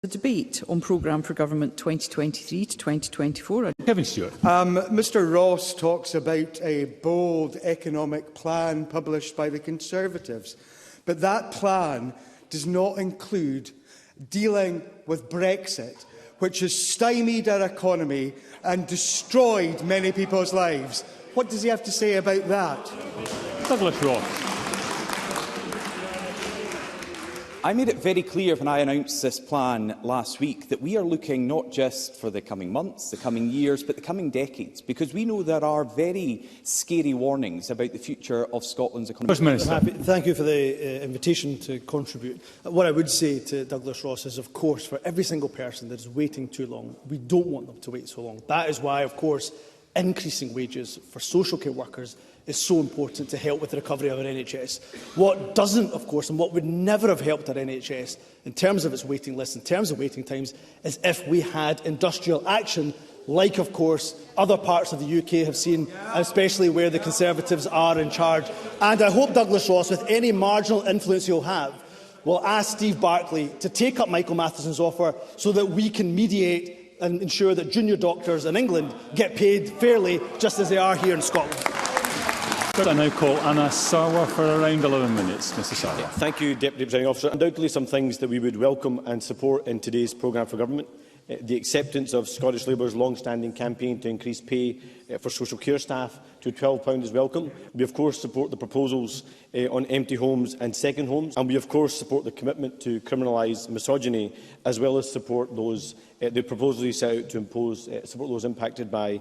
The debate on programme for government 2023 to 2024. Kevin Stewart. Mr Ross talks about a bold economic plan published by the Conservatives, but that plan does not include dealing with Brexit, which has stymied our economy and destroyed many people's lives. What does he have to say about that? Douglas Ross. I made it very clear when I announced this plan last week that we are looking not just for the coming months, the coming years, but the coming decades, because we know there are very scary warnings about the future of Scotland's economy. Thank you for the invitation to contribute. What I would say to Douglas Ross is, of course, for every single person that is waiting too long, we don't want them to wait so long. That is why, of course, increasing wages for social care workers is so important to help with the recovery of our NHS. What doesn't, of course, and what would never have helped our NHS in terms of its waiting list, in terms of waiting times, is if we had industrial action, like, of course, other parts of the UK have seen, especially where the Conservatives are in charge. And I hope Douglas Ross, with any marginal influence he'll have, will ask Steve Barclay to take up Michael Matheson's offer so that we can mediate and ensure that junior doctors in England get paid fairly, just as they are here in Scotland. I now call Anna Sarwar for around 11 minutes. Mr Sarwar. Thank you, Deputy Presiding Officer. Undoubtedly some things that we would welcome and support in today's programme for government. The acceptance of Scottish Labour's long-standing campaign to increase pay for social care staff to £12 is welcome. We, of course, support the proposals on empty homes and second homes, and we, of course, support the commitment to criminalise misogyny, as well as support those the proposals he set out to impose support those impacted by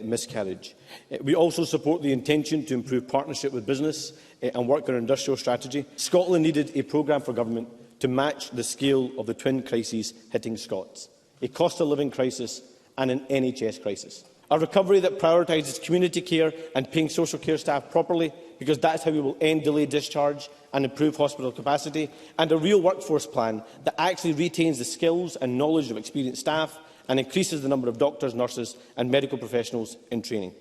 miscarriage. We also support the intention to improve partnership with business and work on an industrial strategy. Scotland needed a programme for government to match the scale of the twin crises hitting Scots: a cost-of-living crisis and an NHS crisis. A recovery that prioritises community care and paying social care staff properly, because that's how we will end delayed discharge and improve hospital capacity, and a real workforce plan that actually retains the skills and knowledge of experienced staff and increases the number of doctors, nurses and medical professionals in training.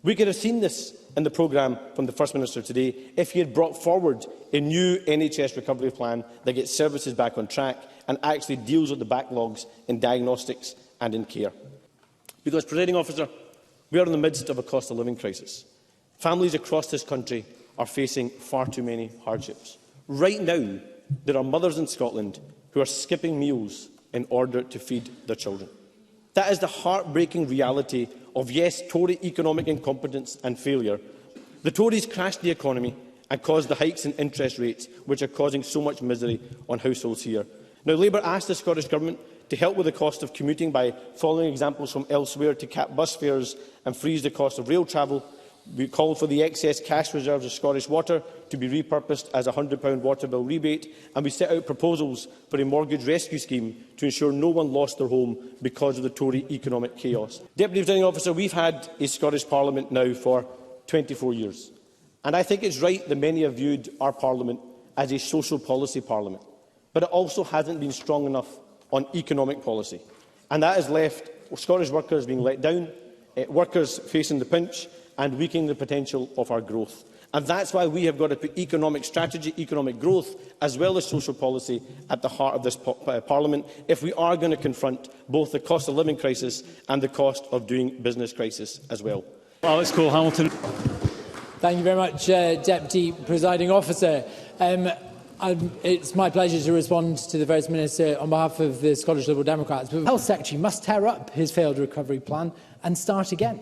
We could have seen this in the programme from the First Minister today if he had brought forward a new NHS recovery plan that gets services back on track and actually deals with the backlogs in diagnostics and in care. Because, Presiding Officer, we are in the midst of a cost-of-living crisis. Families across this country are facing far too many hardships. Right now, there are mothers in Scotland who are skipping meals in order to feed their children. That is the heartbreaking reality of, yes, Tory economic incompetence and failure. The Tories crashed the economy and caused the hikes in interest rates, which are causing so much misery on households here. Now, Labour asked the Scottish Government to help with the cost of commuting by following examples from elsewhere to cap bus fares and freeze the cost of rail travel. We called for the excess cash reserves of Scottish Water to be repurposed as a £100 water bill rebate, and we set out proposals for a mortgage rescue scheme to ensure no one lost their home because of the Tory economic chaos. Deputy Presiding Officer, we've had a Scottish Parliament now for 24 years, and I think it's right that many have viewed our Parliament as a social policy Parliament, but it also hasn't been strong enough on economic policy, and that has left Scottish workers being let down, workers facing the pinch and weakening the potential of our growth. And that's why we have got to put economic strategy, economic growth, as well as social policy at the heart of this Parliament if we are going to confront both the cost of living crisis and the cost of doing business crisis as well. Alex Cole-Hamilton. Thank you very much, Deputy Presiding Officer. It's my pleasure to respond to the First Minister on behalf of the Scottish Liberal Democrats. But the Health Secretary must tear up his failed recovery plan and start again.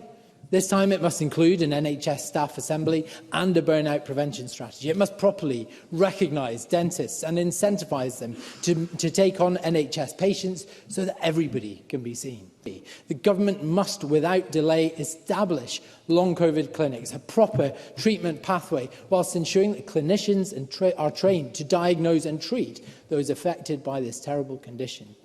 This time it must include an NHS staff assembly and a burnout prevention strategy. It must properly recognise dentists and incentivise them to take on NHS patients so that everybody can be seen. The government must, without delay, establish long COVID clinics, a proper treatment pathway, whilst ensuring that clinicians are trained to diagnose and treat those affected by this terrible condition.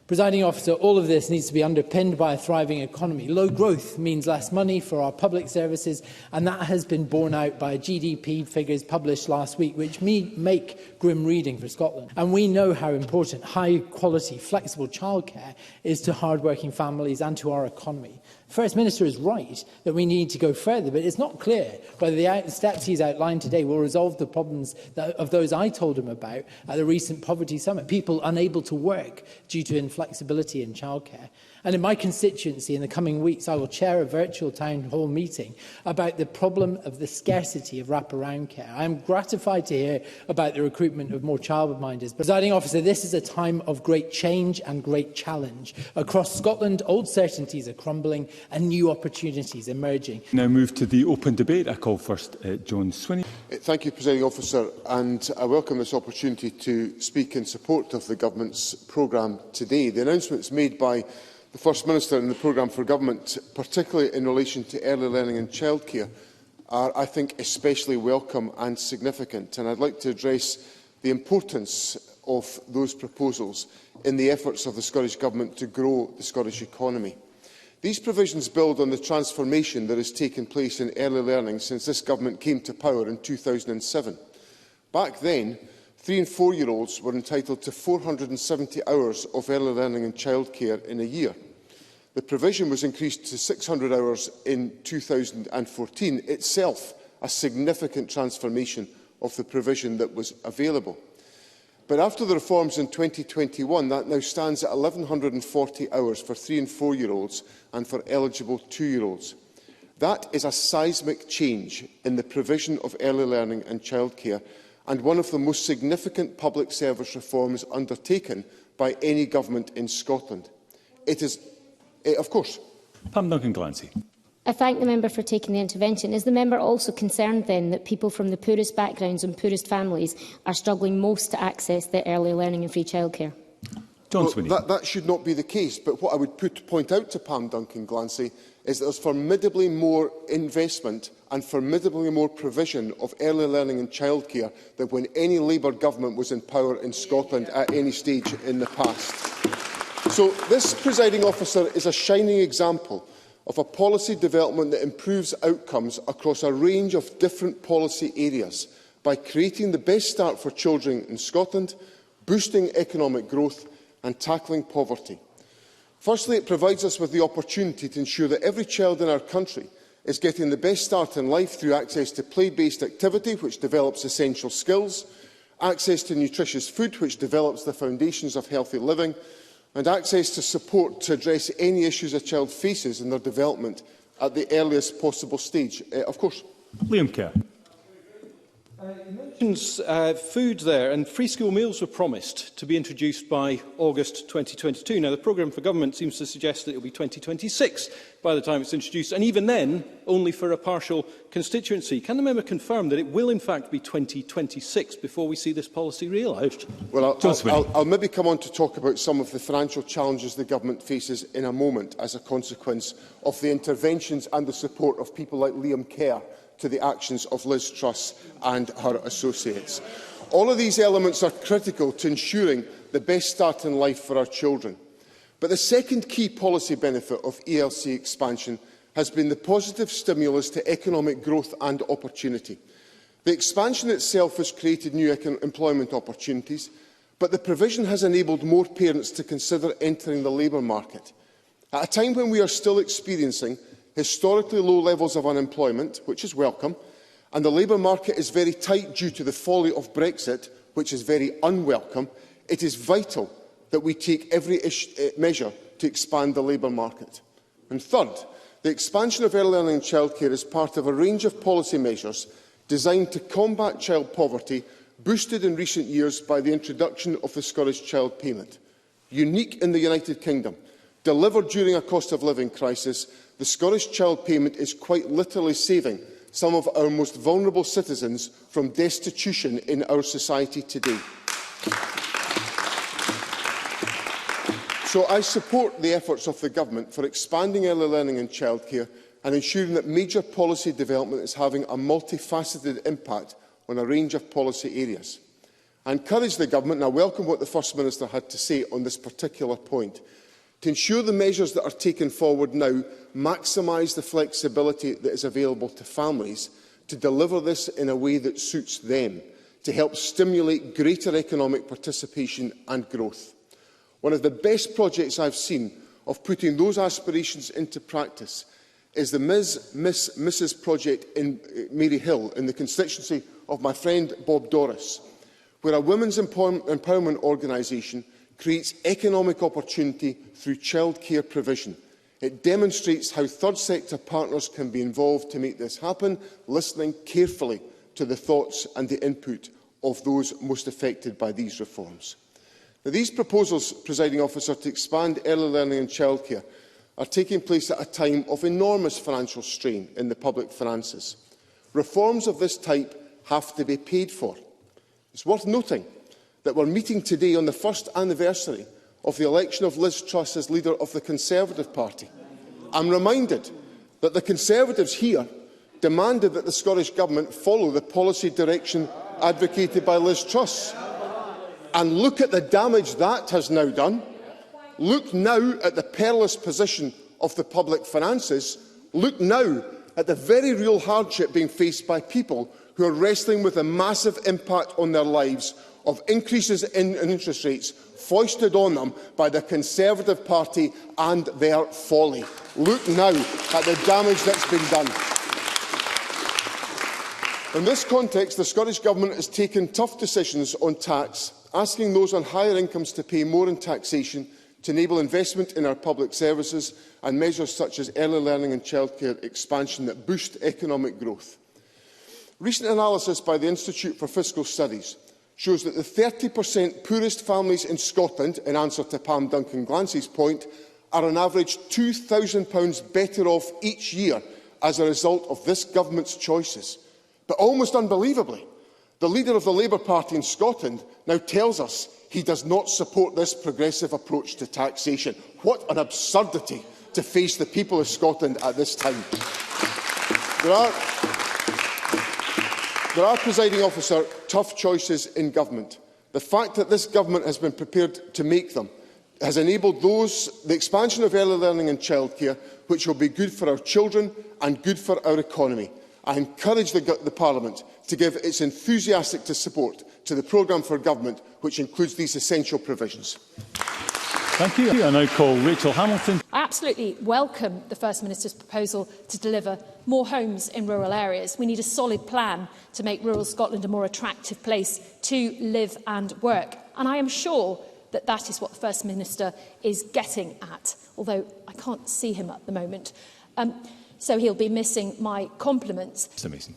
Presiding Officer, all of this needs to be underpinned by a thriving economy. Low growth means less money for our public services, and that has been borne out by GDP figures published last week, which make grim reading for Scotland. And we know how important high-quality, flexible childcare is to hard-working families and to our economy. First Minister is right that we need to go further, but it's not clear whether the steps he's outlined today will resolve the problems of those I told him about at the recent Poverty Summit, people unable to work due to inflexibility in childcare. And in my constituency, in the coming weeks, I will chair a virtual town hall meeting about the problem of the scarcity of wraparound care. I am gratified to hear about the recruitment of more childminders. Presiding Officer, this is a time of great change and great challenge. Across Scotland, old certainties are crumbling and new opportunities emerging. Now move to the open debate. I call first John Swinney. Thank you, Presiding Officer, and I welcome this opportunity to speak in support of the Government's programme today. The announcements made by the First Minister in the programme for government, particularly in relation to early learning and childcare, are, I think, especially welcome and significant. And I'd like to address the importance of those proposals in the efforts of the Scottish Government to grow the Scottish economy. These provisions build on the transformation that has taken place in early learning since this Government came to power in 2007. Back then, 3- and 4-year-olds were entitled to 470 hours of early learning and childcare in a year. The provision was increased to 600 hours in 2014, itself a significant transformation of the provision that was available. But after the reforms in 2021, that now stands at 1,140 hours for 3- and 4-year-olds and for eligible 2-year-olds. That is a seismic change in the provision of early learning and childcare, and one of the most significant public service reforms undertaken by any government in Scotland. It is, of course. Pam Duncan-Glancy. I thank the member for taking the intervention. Is the member also concerned then that people from the poorest backgrounds and poorest families are struggling most to access their early learning and free childcare? John Swinney. That should not be the case, but what I would point out to Pam Duncan-Glancy is that there is formidably more investment and formidably more provision of early learning and childcare than when any Labour government was in power in Scotland at any stage in the past. So this, Presiding Officer, is a shining example of a policy development that improves outcomes across a range of different policy areas by creating the best start for children in Scotland, boosting economic growth and tackling poverty. Firstly, it provides us with the opportunity to ensure that every child in our country is getting the best start in life through access to play-based activity, which develops essential skills, access to nutritious food, which develops the foundations of healthy living, and access to support to address any issues a child faces in their development at the earliest possible stage. Of course. Liam Kerr. You mentioned food there, and free school meals were promised to be introduced by August 2022. Now, the programme for government seems to suggest that it will be 2026 by the time it's introduced, and even then, only for a partial constituency. Can the member confirm that it will, in fact, be 2026 before we see this policy realised? Well, I'll maybe come on to talk about some of the financial challenges the government faces in a moment as a consequence of the interventions and the support of people like Liam Kerr to the actions of Liz Truss and her associates. All of these elements are critical to ensuring the best start in life for our children. But the second key policy benefit of ELC expansion has been the positive stimulus to economic growth and opportunity. The expansion itself has created new employment opportunities, but the provision has enabled more parents to consider entering the labour market. At a time when we are still experiencing historically low levels of unemployment, which is welcome, and the labour market is very tight due to the folly of Brexit, which is very unwelcome, it is vital that we take every measure to expand the labour market. And third, the expansion of early learning and childcare is part of a range of policy measures designed to combat child poverty, boosted in recent years by the introduction of the Scottish Child Payment. Unique in the United Kingdom, delivered during a cost of living crisis, the Scottish Child Payment is quite literally saving some of our most vulnerable citizens from destitution in our society today. So I support the efforts of the Government for expanding early learning and childcare and ensuring that major policy development is having a multifaceted impact on a range of policy areas. I encourage the Government, and I welcome what the First Minister had to say on this particular point, to ensure the measures that are taken forward now maximise the flexibility that is available to families to deliver this in a way that suits them, to help stimulate greater economic participation and growth. One of the best projects I've seen of putting those aspirations into practice is the Mrs. project in Maryhill, in the constituency of my friend Bob Doris, where a women's empowerment organisation creates economic opportunity through childcare provision. It demonstrates how third sector partners can be involved to make this happen, listening carefully to the thoughts and the input of those most affected by these reforms. Now, these proposals, Presiding Officer, to expand early learning and childcare are taking place at a time of enormous financial strain in the public finances. Reforms of this type have to be paid for. It's worth noting that we're meeting today on the first anniversary of the election of Liz Truss as leader of the Conservative Party. I'm reminded that the Conservatives here demanded that the Scottish Government follow the policy direction advocated by Liz Truss. And look at the damage that has now done. Look now at the perilous position of the public finances. Look now at the very real hardship being faced by people who are wrestling with a massive impact on their lives of increases in interest rates foisted on them by the Conservative Party and their folly. Look now at the damage that's been done. In this context, the Scottish Government has taken tough decisions on tax, asking those on higher incomes to pay more in taxation to enable investment in our public services and measures such as early learning and childcare expansion that boost economic growth. Recent analysis by the Institute for Fiscal Studies shows that the 30% poorest families in Scotland, in answer to Pam Duncan-Glancy's point, are on average £2,000 better off each year as a result of this government's choices. But almost unbelievably, the leader of the Labour Party in Scotland now tells us he does not support this progressive approach to taxation. What an absurdity to face the people of Scotland at this time. There are, Presiding Officer, tough choices in government. The fact that this government has been prepared to make them has enabled the expansion of early learning and childcare, which will be good for our children and good for our economy. I encourage the Parliament to give its enthusiastic support to the programme for government, which includes these essential provisions. Thank you. I now call Rachel Hamilton. I absolutely welcome the First Minister's proposal to deliver more homes in rural areas. We need a solid plan to make rural Scotland a more attractive place to live and work. And I am sure that that is what the First Minister is getting at, although I can't see him at the moment. So he'll be missing my compliments. Mr. Mason.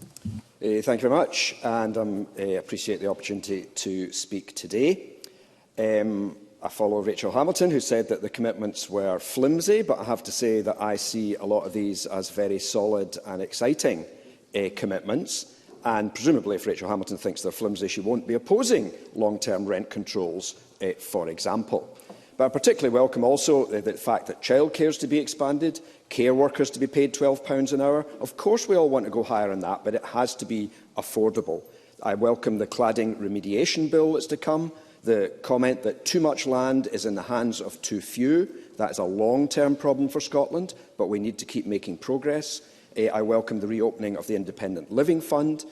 Thank you very much, and I appreciate the opportunity to speak today. I follow Rachel Hamilton, who said that the commitments were flimsy, but I have to say that I see a lot of these as very solid and exciting commitments. And presumably, if Rachel Hamilton thinks they're flimsy, she won't be opposing long-term rent controls, for example. But I particularly welcome also the fact that childcare is to be expanded, care workers to be paid £12 an hour. Of course, we all want to go higher on that, but it has to be affordable. I welcome the cladding remediation bill that's to come, the comment that too much land is in the hands of too few. That is a long-term problem for Scotland, but we need to keep making progress. I welcome the reopening of the Independent Living Fund,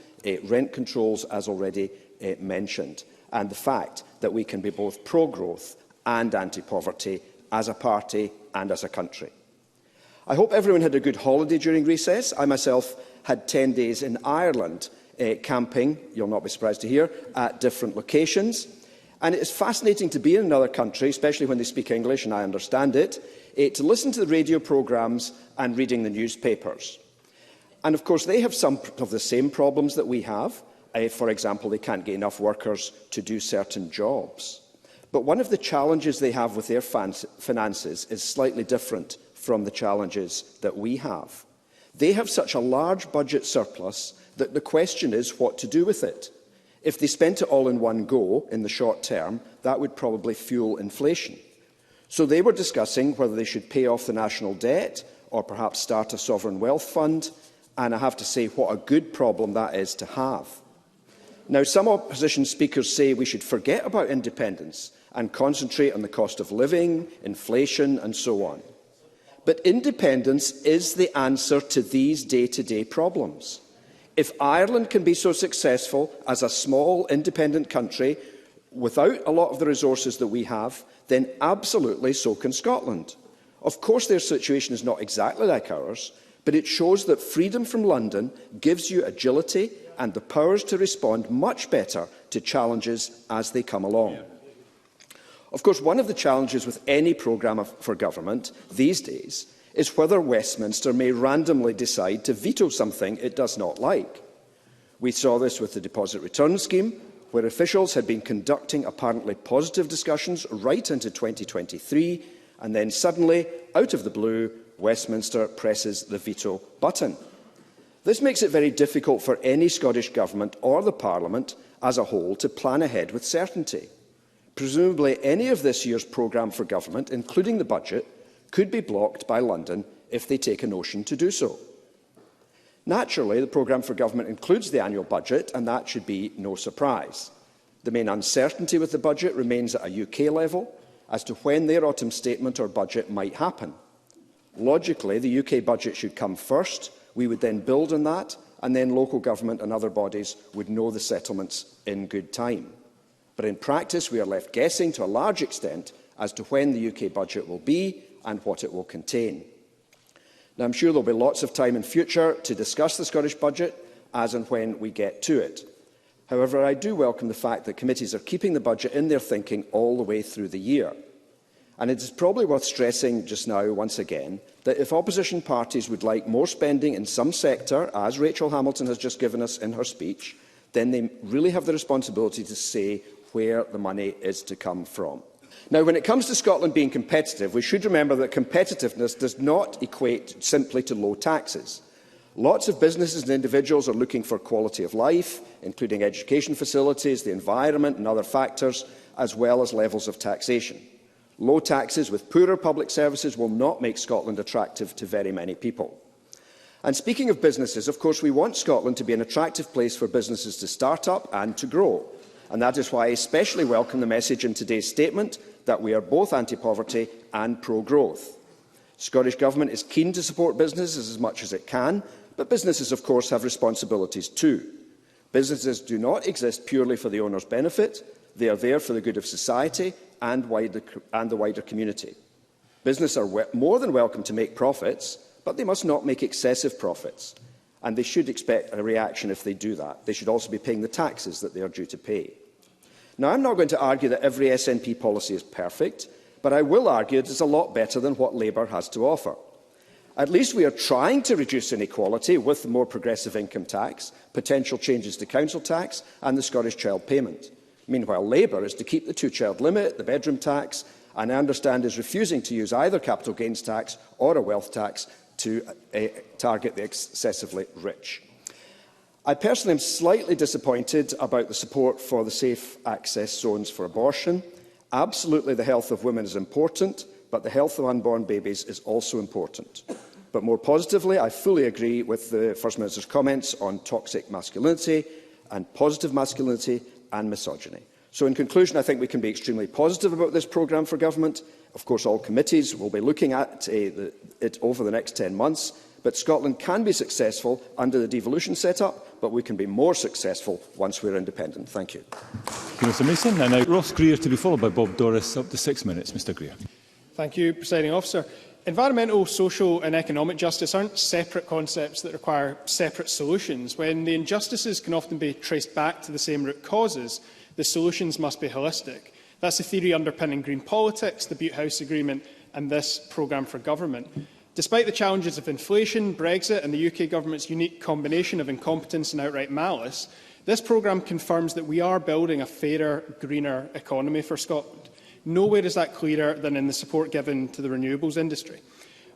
rent controls, as already mentioned, and the fact that we can be both pro-growth and anti-poverty as a party and as a country. I hope everyone had a good holiday during recess. I myself had 10 days in Ireland camping, you'll not be surprised to hear, at different locations. And it is fascinating to be in another country, especially when they speak English, and I understand it, to listen to the radio programmes and reading the newspapers. And of course, they have some of the same problems that we have. For example, they can't get enough workers to do certain jobs. But one of the challenges they have with their finances is slightly different from the challenges that we have. They have such a large budget surplus that the question is what to do with it. If they spent it all in one go in the short term, that would probably fuel inflation. So they were discussing whether they should pay off the national debt or perhaps start a sovereign wealth fund, and I have to say what a good problem that is to have. Now, some opposition speakers say we should forget about independence and concentrate on the cost of living, inflation and so on. But independence is the answer to these day-to-day problems. If Ireland can be so successful as a small independent country without a lot of the resources that we have, then absolutely so can Scotland. Of course, their situation is not exactly like ours, but it shows that freedom from London gives you agility and the powers to respond much better to challenges as they come along. Of course, one of the challenges with any programme for government these days is whether Westminster may randomly decide to veto something it does not like. We saw this with the deposit return scheme, where officials had been conducting apparently positive discussions right into 2023, and then suddenly, out of the blue, Westminster presses the veto button. This makes it very difficult for any Scottish Government or the Parliament as a whole to plan ahead with certainty. Presumably, any of this year's programme for government, including the budget, could be blocked by London if they take a notion to do so. Naturally, the programme for government includes the annual budget, and that should be no surprise. The main uncertainty with the budget remains at a UK level as to when their autumn statement or budget might happen. Logically, the UK budget should come first. We would then build on that, and then local government and other bodies would know the settlements in good time. But in practice, we are left guessing to a large extent as to when the UK budget will be and what it will contain. Now, I'm sure there will be lots of time in future to discuss the Scottish budget as and when we get to it. However, I do welcome the fact that committees are keeping the budget in their thinking all the way through the year. And it is probably worth stressing just now, once again, that if opposition parties would like more spending in some sector, as Rachel Hamilton has just given us in her speech, then they really have the responsibility to say where the money is to come from. Now, when it comes to Scotland being competitive, we should remember that competitiveness does not equate simply to low taxes. Lots of businesses and individuals are looking for quality of life, including education facilities, the environment and other factors, as well as levels of taxation. Low taxes with poorer public services will not make Scotland attractive to very many people. And speaking of businesses, of course, we want Scotland to be an attractive place for businesses to start up and to grow. And that is why I especially welcome the message in today's statement that we are both anti-poverty and pro-growth. The Scottish Government is keen to support businesses as much as it can, but businesses, of course, have responsibilities too. Businesses do not exist purely for the owner's benefit. They are there for the good of society and the wider community. Businesses are more than welcome to make profits, but they must not make excessive profits. And they should expect a reaction if they do that. They should also be paying the taxes that they are due to pay. Now, I'm not going to argue that every SNP policy is perfect, but I will argue it is a lot better than what Labour has to offer. At least we are trying to reduce inequality with the more progressive income tax, potential changes to council tax and the Scottish Child Payment. Meanwhile, Labour is to keep the two-child limit, the bedroom tax, and I understand is refusing to use either capital gains tax or a wealth tax to target the excessively rich. I personally am slightly disappointed about the support for the safe access zones for abortion. Absolutely, the health of women is important, but the health of unborn babies is also important. But more positively, I fully agree with the First Minister's comments on toxic masculinity and positive masculinity and misogyny. So in conclusion, I think we can be extremely positive about this programme for government. Of course, all committees will be looking at it over the next 10 months, but Scotland can be successful under the devolution set-up, but we can be more successful once we're independent. Thank you. Thank you, Mr Mason. And now Ross Greer to be followed by Bob Doris. Up to 6 minutes. Mr Greer. Thank you, Presiding Officer. Environmental, social and economic justice aren't separate concepts that require separate solutions. When the injustices can often be traced back to the same root causes, the solutions must be holistic. That's the theory underpinning green politics, the Butte House Agreement and this programme for government. Despite the challenges of inflation, Brexit and the UK Government's unique combination of incompetence and outright malice, this programme confirms that we are building a fairer, greener economy for Scotland. Nowhere is that clearer than in the support given to the renewables industry.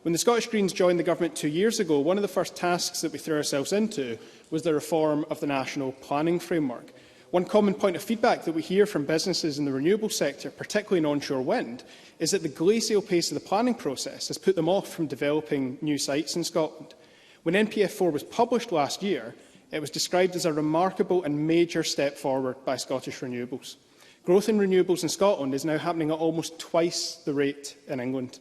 When the Scottish Greens joined the government 2 years ago, one of the first tasks that we threw ourselves into was the reform of the national planning framework. One common point of feedback that we hear from businesses in the renewables sector, particularly in onshore wind, is that the glacial pace of the planning process has put them off from developing new sites in Scotland. When NPF4 was published last year, it was described as a remarkable and major step forward by Scottish renewables. Growth in renewables in Scotland is now happening at almost twice the rate in England.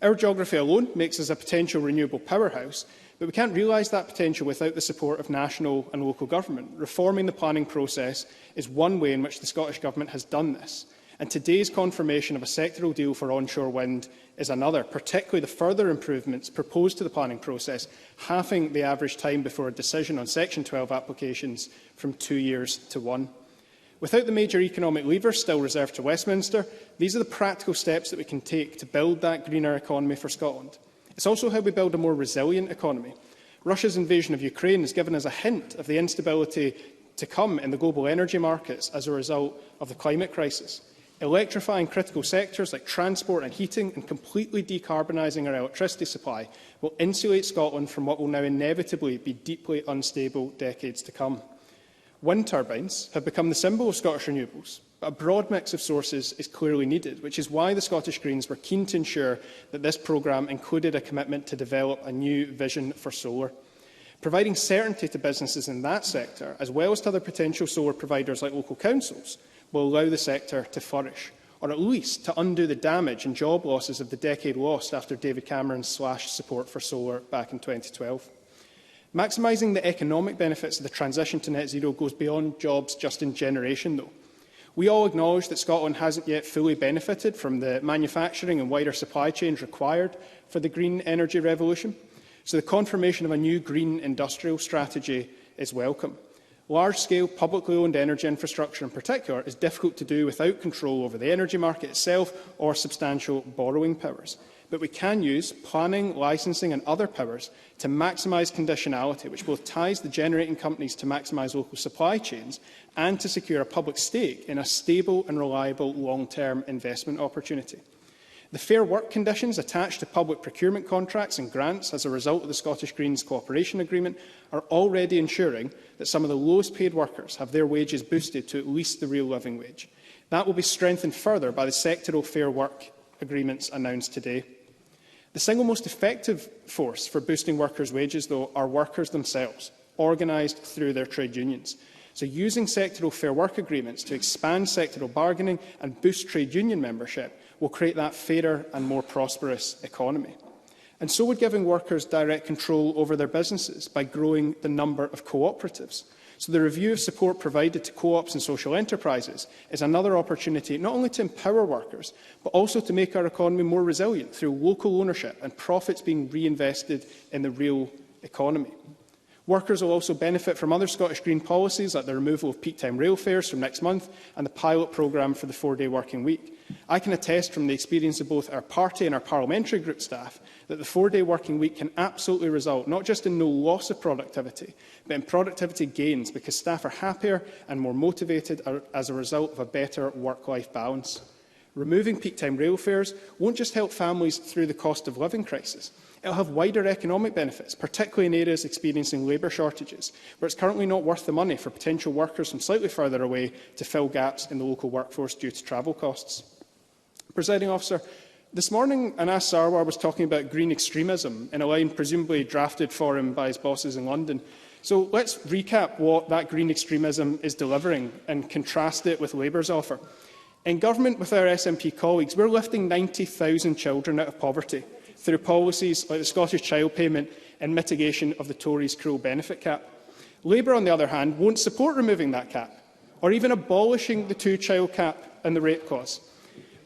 Our geography alone makes us a potential renewable powerhouse, but we can't realise that potential without the support of national and local government. Reforming the planning process is one way in which the Scottish Government has done this. and today's confirmation of a sectoral deal for onshore wind is another, particularly the further improvements proposed to the planning process, halving the average time before a decision on Section 12 applications from 2 years to 1. Without the major economic levers still reserved to Westminster, these are the practical steps that we can take to build that greener economy for Scotland. It's also how we build a more resilient economy. Russia's invasion of Ukraine has given us a hint of the instability to come in the global energy markets as a result of the climate crisis. Electrifying critical sectors like transport and heating and completely decarbonising our electricity supply will insulate Scotland from what will now inevitably be deeply unstable decades to come. Wind turbines have become the symbol of Scottish renewables, but a broad mix of sources is clearly needed, which is why the Scottish Greens were keen to ensure that this programme included a commitment to develop a new vision for solar. Providing certainty to businesses in that sector, as well as to other potential solar providers like local councils, will allow the sector to flourish, or at least to undo the damage and job losses of the decade lost after David Cameron slashed support for solar back in 2012. Maximising the economic benefits of the transition to net zero goes beyond jobs just in generation, though. We all acknowledge that Scotland hasn't yet fully benefited from the manufacturing and wider supply chains required for the green energy revolution, so the confirmation of a new green industrial strategy is welcome. Large-scale, publicly owned energy infrastructure in particular is difficult to do without control over the energy market itself or substantial borrowing powers. But we can use planning, licensing and other powers to maximise conditionality, which both ties the generating companies to maximise local supply chains and to secure a public stake in a stable and reliable long-term investment opportunity. The fair work conditions attached to public procurement contracts and grants as a result of the Scottish Greens cooperation agreement are already ensuring that some of the lowest paid workers have their wages boosted to at least the real living wage. That will be strengthened further by the sectoral fair work agreements announced today. The single most effective force for boosting workers' wages, though, are workers themselves, organised through their trade unions. So using sectoral fair work agreements to expand sectoral bargaining and boost trade union membership will create that fairer and more prosperous economy. And so would giving workers direct control over their businesses by growing the number of cooperatives. So the review of support provided to co-ops and social enterprises is another opportunity not only to empower workers, but also to make our economy more resilient through local ownership and profits being reinvested in the real economy. Workers will also benefit from other Scottish Green policies like the removal of peak time rail fares from next month and the pilot programme for the 4-day working week. I can attest from the experience of both our party and our parliamentary group staff that the 4-day working week can absolutely result not just in no loss of productivity, but in productivity gains because staff are happier and more motivated as a result of a better work-life balance. Removing peak time rail fares won't just help families through the cost of living crisis. It will have wider economic benefits, particularly in areas experiencing labour shortages, where it's currently not worth the money for potential workers from slightly further away to fill gaps in the local workforce due to travel costs. Presiding Officer, this morning Anas Sarwar was talking about green extremism in a line presumably drafted for him by his bosses in London. So let's recap what that green extremism is delivering and contrast it with Labour's offer. In government with our SNP colleagues, we're lifting 90,000 children out of poverty through policies like the Scottish Child Payment and mitigation of the Tories' cruel benefit cap. Labour, on the other hand, won't support removing that cap or even abolishing the 2-child cap and the rape clause.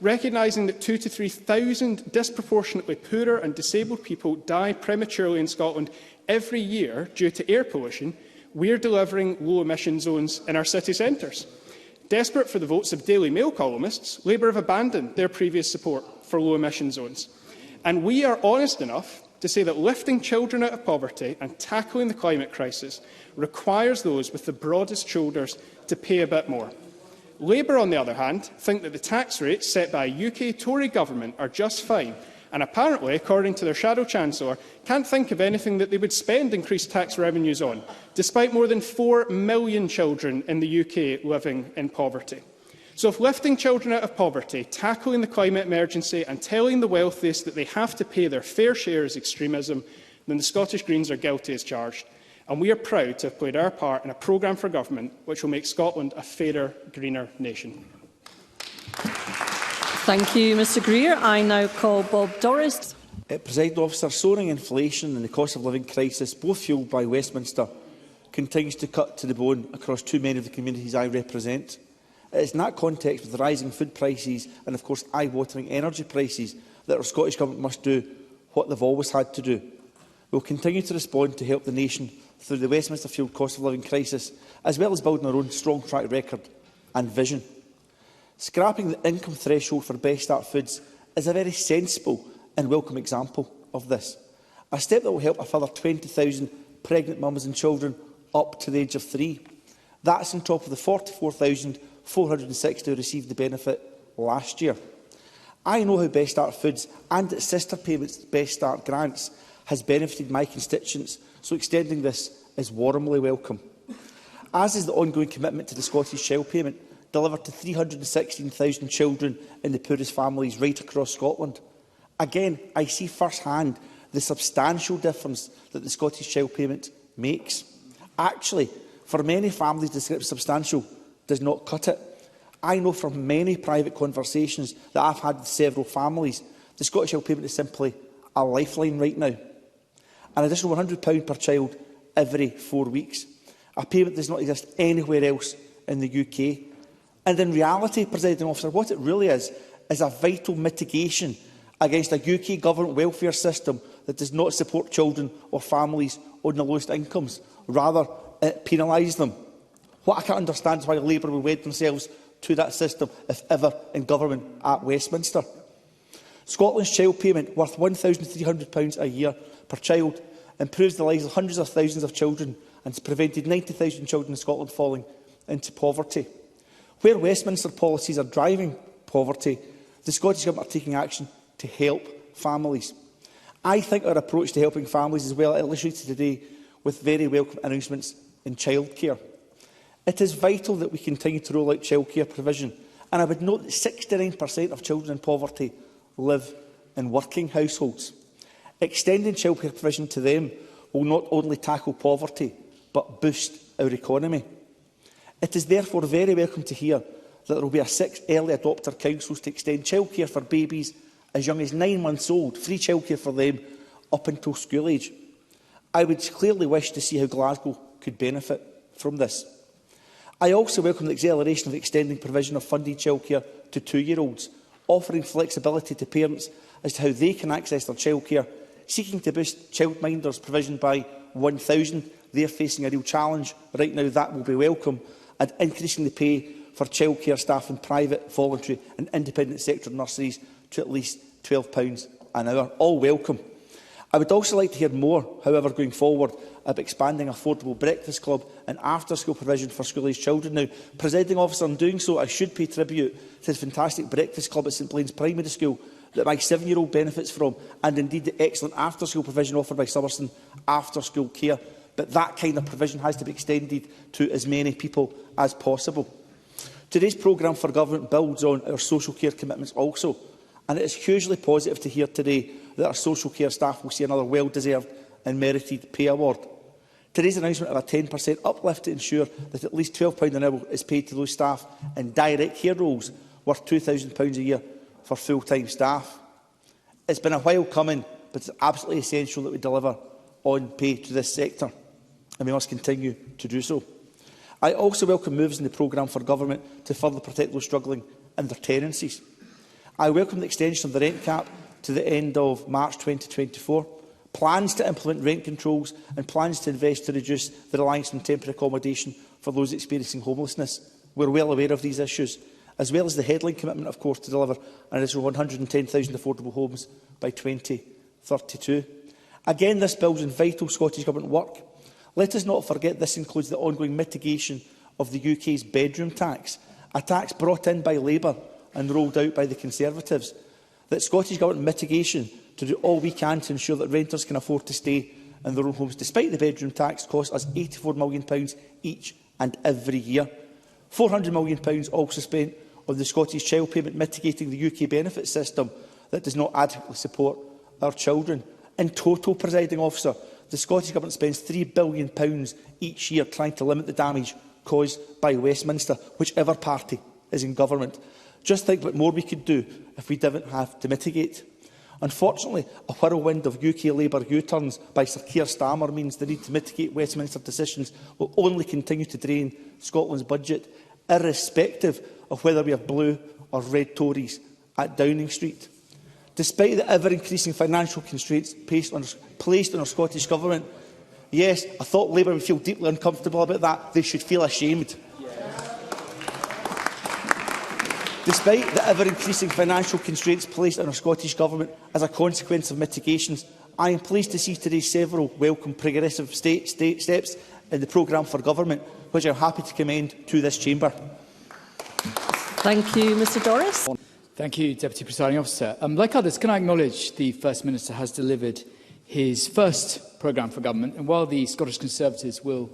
Recognising that 2,000 to 3,000 disproportionately poorer and disabled people die prematurely in Scotland every year due to air pollution, we're delivering low-emission zones in our city centres. Desperate for the votes of Daily Mail columnists, Labour have abandoned their previous support for low-emission zones. And we are honest enough to say that lifting children out of poverty and tackling the climate crisis requires those with the broadest shoulders to pay a bit more. Labour, on the other hand, think that the tax rates set by a UK Tory government are just fine, and apparently, according to their Shadow Chancellor, can't think of anything that they would spend increased tax revenues on, despite more than 4 million children in the UK living in poverty. So if lifting children out of poverty, tackling the climate emergency and telling the wealthiest that they have to pay their fair share is extremism, then the Scottish Greens are guilty as charged. And we are proud to have played our part in a programme for government which will make Scotland a fairer, greener nation. Thank you, Mr Greer. I now call Bob Doris. Presiding Officer, soaring inflation and the cost of living crisis, both fuelled by Westminster, continues to cut to the bone across too many of the communities I represent. It is in that context, with the rising food prices and, of course, eye-watering energy prices, that our Scottish Government must do what they've always had to do. We will continue to respond to help the nation through the Westminster fuelled cost of living crisis, as well as building our own strong track record and vision. Scrapping the income threshold for Best Start foods is a very sensible and welcome example of this. A step that will help a further 20,000 pregnant mums and children up to the age of 3. That's on top of the 44,460 who received the benefit last year. I know how Best Start Foods and its sister payments, Best Start Grants, has benefited my constituents, so extending this is warmly welcome. As is the ongoing commitment to the Scottish Child Payment, delivered to 316,000 children in the poorest families right across Scotland. Again, I see first-hand the substantial difference that the Scottish Child Payment makes. Actually, for many families, the substantial does not cut it. I know from many private conversations that I've had with several families, the Scottish Child Payment is simply a lifeline right now. An additional £100 per child every 4 weeks. A payment that does not exist anywhere else in the UK. And in reality, Presiding Officer, what it really is a vital mitigation against a UK government welfare system that does not support children or families on the lowest incomes. Rather, it penalises them. What I can't understand is why Labour will wed themselves to that system, if ever in government at Westminster. Scotland's child payment, worth £1,300 a year per child, improves the lives of hundreds of thousands of children and has prevented 90,000 children in Scotland falling into poverty. Where Westminster policies are driving poverty, the Scottish Government are taking action to help families. I think our approach to helping families is well illustrated today with very welcome announcements in childcare. It is vital that we continue to roll out childcare provision, and I would note that 69% of children in poverty live in working households. Extending childcare provision to them will not only tackle poverty, but boost our economy. It is therefore very welcome to hear that there will be 6 early adopter councils to extend childcare for babies as young as 9 months old, free childcare for them up until school age. I would clearly wish to see how Glasgow could benefit from this. I also welcome the acceleration of extending provision of funded childcare to 2-year-olds, offering flexibility to parents as to how they can access their childcare, seeking to boost childminders provision by 1,000. They're facing a real challenge right now. That will be welcome, and increasing the pay for childcare staff in private, voluntary and independent sector nurseries to at least £12 an hour. All welcome. I would also like to hear more, however, going forward, about expanding affordable breakfast club and after-school provision for school-aged children. Now, Presiding Officer, in doing so, I should pay tribute to the fantastic breakfast club at St Blaine's Primary School that my 7-year-old benefits from, and indeed the excellent after-school provision offered by Summerston After-School Care. But that kind of provision has to be extended to as many people as possible. Today's programme for government builds on our social care commitments also, and it is hugely positive to hear today that our social care staff will see another well-deserved and merited pay award. Today's announcement of a 10% uplift to ensure that at least £12 an hour is paid to those staff in direct care roles, worth £2,000 a year for full-time staff. It's been a while coming, but it's absolutely essential that we deliver on pay to this sector, and we must continue to do so. I also welcome moves in the programme for government to further protect those struggling in their tenancies. I welcome the extension of the rent cap to the end of March 2024, plans to implement rent controls and plans to invest to reduce the reliance on temporary accommodation for those experiencing homelessness. We're well aware of these issues, as well as the headline commitment, of course, to deliver an additional 110,000 affordable homes by 2032. Again, this builds on vital Scottish Government work. Let us not forget this includes the ongoing mitigation of the UK's bedroom tax, a tax brought in by Labour and rolled out by the Conservatives. That Scottish Government mitigation to do all we can to ensure that renters can afford to stay in their own homes, despite the bedroom tax, costs us £84 million each and every year. £400 million also spent on the Scottish Child Payment, mitigating the UK benefit system that does not adequately support our children. In total, Presiding Officer, the Scottish Government spends £3 billion each year trying to limit the damage caused by Westminster, whichever party is in government. Just think what more we could do if we didn't have to mitigate. Unfortunately, a whirlwind of UK Labour U-turns by Sir Keir Starmer means the need to mitigate Westminster decisions will only continue to drain Scotland's budget irrespective of whether we have blue or red Tories at Downing Street. Despite the ever-increasing financial constraints placed on our Scottish Government, yes, I thought Labour would feel deeply uncomfortable about that. They should feel ashamed. Despite the ever-increasing financial constraints placed on our Scottish Government as a consequence of mitigations, I am pleased to see today several welcome progressive steps in the programme for government, which I am happy to commend to this chamber. Thank you, Mr Doris. Thank you, Deputy Presiding Officer. Like others, can I acknowledge the First Minister has delivered his first programme for government, and while the Scottish Conservatives will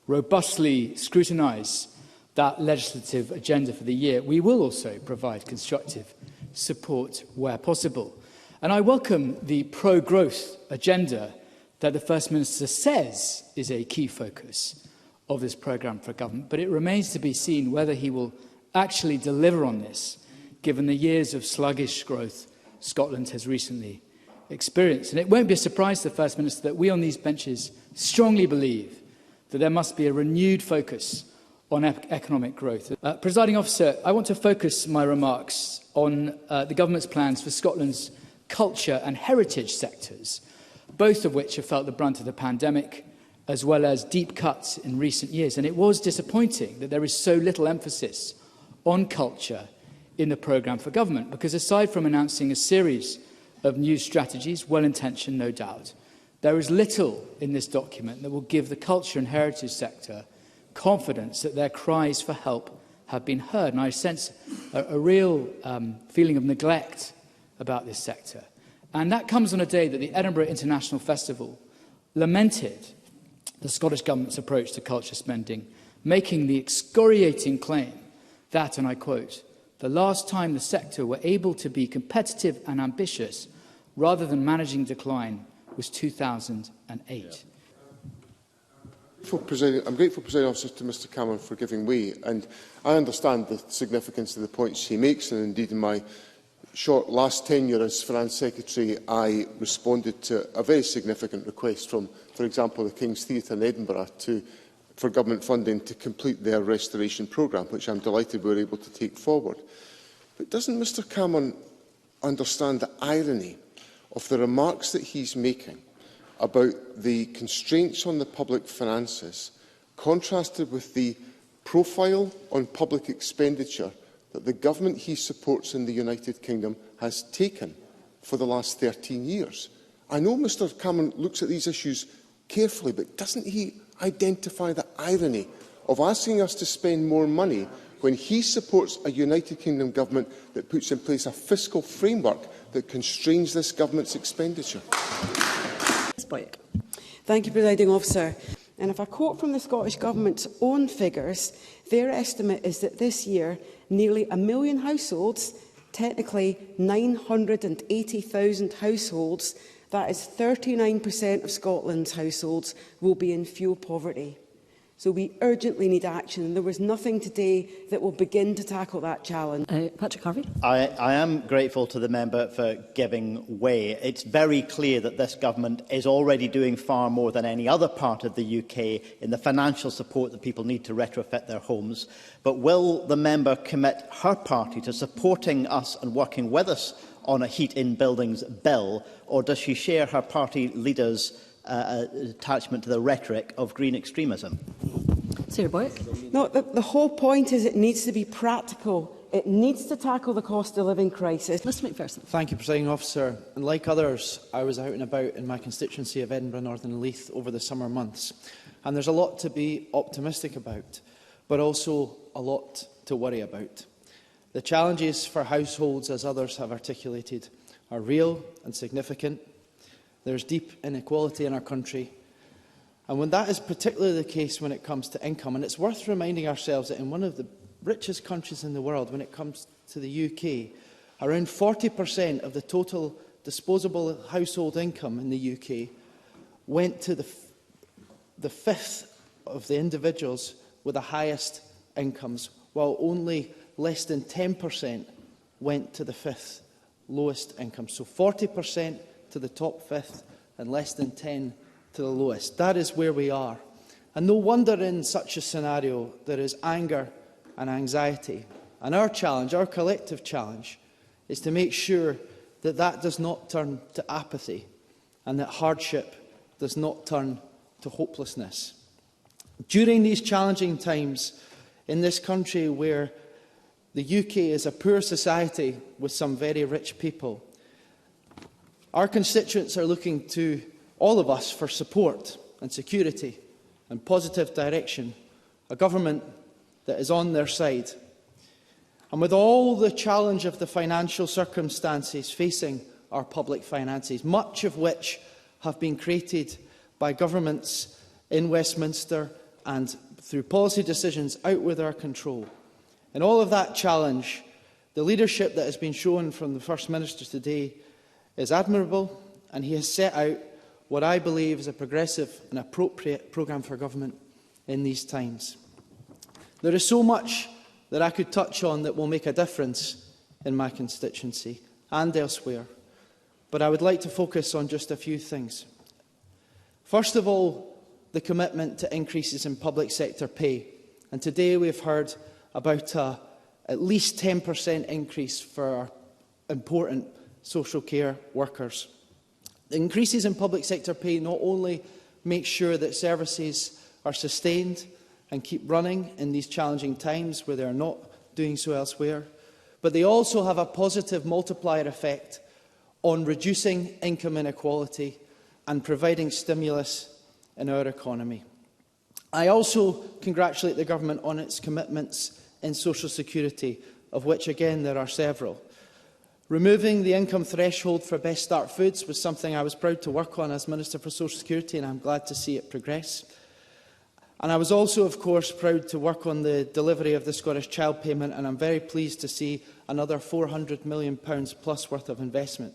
robustly scrutinise that legislative agenda for the year, we will also provide constructive support where possible. And I welcome the pro-growth agenda that the First Minister says is a key focus of this programme for government, but it remains to be seen whether he will actually deliver on this, given the years of sluggish growth Scotland has recently experienced. And it won't be a surprise to the First Minister that we on these benches strongly believe that there must be a renewed focus on economic growth. Presiding Officer, I want to focus my remarks on the Government's plans for Scotland's culture and heritage sectors, both of which have felt the brunt of the pandemic, as well as deep cuts in recent years. And it was disappointing that there is so little emphasis on culture in the programme for government, because aside from announcing a series of new strategies, well-intentioned no doubt, there is little in this document that will give the culture and heritage sector confidence that their cries for help have been heard. And I sense a real feeling of neglect about this sector. And that comes on a day that the Edinburgh International Festival lamented the Scottish Government's approach to culture spending, making the excoriating claim that, and I quote, "The last time the sector were able to be competitive and ambitious rather than managing decline was 2008. I'm grateful, Presiding Officer, to Mr Cameron for giving way, and I understand the significance of the points he makes, and indeed in my short last tenure as Finance Secretary I responded to a very significant request from, for example, the King's Theatre in Edinburgh for government funding to complete their restoration programme, which I am delighted we were able to take forward. But doesn't Mr Cameron understand the irony of the remarks that he is making about the constraints on the public finances, contrasted with the profile on public expenditure that the government he supports in the United Kingdom has taken for the last 13 years? I know Mr Cameron looks at these issues carefully, but doesn't he identify the irony of asking us to spend more money when he supports a United Kingdom government that puts in place a fiscal framework that constrains this government's expenditure? Thank you, Presiding Officer. And if I quote from the Scottish Government's own figures, their estimate is that this year nearly 1 million households, technically 980,000 households, that is 39% of Scotland's households, will be in fuel poverty. So we urgently need action, and there was nothing today that will begin to tackle that challenge. Patrick Harvey. I am grateful to the member for giving way. It's very clear that this government is already doing far more than any other part of the UK in the financial support that people need to retrofit their homes. But will the member commit her party to supporting us and working with us on a heat in buildings bill, or does she share her party leaders' attachment to the rhetoric of green extremism? Sarah Boyack. No, the whole point is it needs to be practical. It needs to tackle the cost of living crisis. Mr McPherson. Thank you, Presiding Officer. And like others, I was out and about in my constituency of Edinburgh North and Leith over the summer months. And there's a lot to be optimistic about, but also a lot to worry about. The challenges for households, as others have articulated, are real and significant. There's deep inequality in our country. And when that is particularly the case when it comes to income, and it's worth reminding ourselves that in one of the richest countries in the world, when it comes to the UK, around 40% of the total disposable household income in the UK went to the fifth of the individuals with the highest incomes, while only less than 10% went to the fifth lowest income. So 40% to the top fifth and less than 10 to the lowest. That is where we are. And no wonder in such a scenario there is anger and anxiety. And our challenge, our collective challenge, is to make sure that that does not turn to apathy and that hardship does not turn to hopelessness. During these challenging times in this country where the UK is a poor society with some very rich people, our constituents are looking to all of us for support and security and positive direction, a government that is on their side. And with all the challenge of the financial circumstances facing our public finances, much of which have been created by governments in Westminster and through policy decisions out with our control, in all of that challenge, the leadership that has been shown from the First Minister today is admirable, and he has set out what I believe is a progressive and appropriate programme for government in these times. There is so much that I could touch on that will make a difference in my constituency and elsewhere, but I would like to focus on just a few things. First of all, the commitment to increases in public sector pay. And today we have heard about at least 10% increase for our important social care workers. The increases in public sector pay not only make sure that services are sustained and keep running in these challenging times where they are not doing so elsewhere, but they also have a positive multiplier effect on reducing income inequality and providing stimulus in our economy. I also congratulate the Government on its commitments in social security, of which again there are several. Removing the income threshold for Best Start Foods was something I was proud to work on as Minister for Social Security, and I'm glad to see it progress. And I was also, of course, proud to work on the delivery of the Scottish Child Payment, and I'm very pleased to see another £400 million plus worth of investment.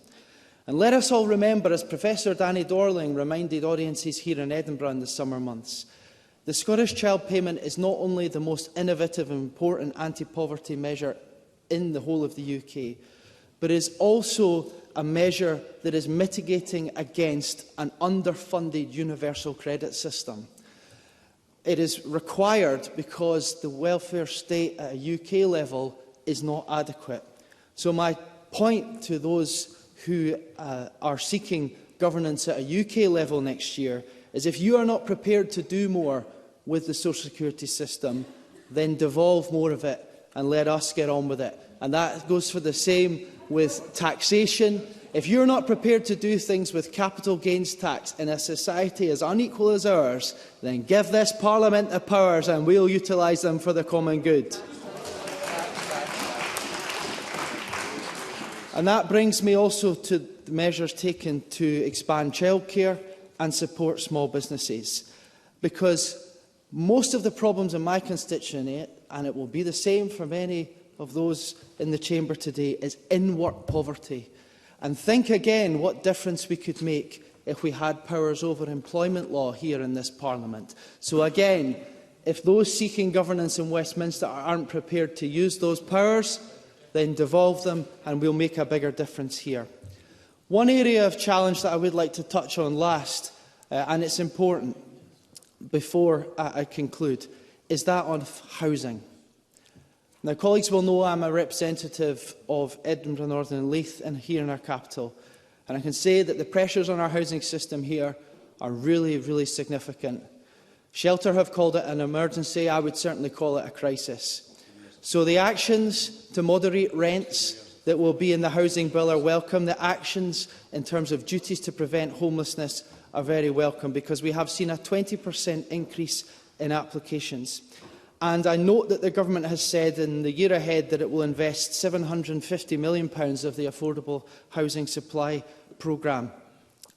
And let us all remember, as Professor Danny Dorling reminded audiences here in Edinburgh in the summer months, the Scottish Child Payment is not only the most innovative and important anti-poverty measure in the whole of the UK, but is also a measure that is mitigating against an underfunded universal credit system. It is required because the welfare state at a UK level is not adequate. So my point to those who are seeking governance at a UK level next year is, if you are not prepared to do more with the social security system, then devolve more of it and let us get on with it. And that goes for the same with taxation. If you're not prepared to do things with capital gains tax in a society as unequal as ours, then give this Parliament the powers and we'll utilise them for the common good. And that brings me also to the measures taken to expand childcare and support small businesses. Because most of the problems in my constituency, and it will be the same for many of those in the chamber today, is in-work poverty. And think again what difference we could make if we had powers over employment law here in this Parliament. So again, if those seeking governance in Westminster aren't prepared to use those powers, then devolve them and we'll make a bigger difference here. One area of challenge that I would like to touch on last, and it's important before I conclude, is that on housing. Now, colleagues will know I'm a representative of Edinburgh, Northern and Leith, and here in our capital. And I can say that the pressures on our housing system here are really, really significant. Shelter have called it an emergency. I would certainly call it a crisis. So the actions to moderate rents that will be in the Housing Bill are welcome. The actions in terms of duties to prevent homelessness are very welcome, because we have seen a 20% increase in applications. And I note that the Government has said in the year ahead that it will invest £750 million of the Affordable Housing Supply Programme.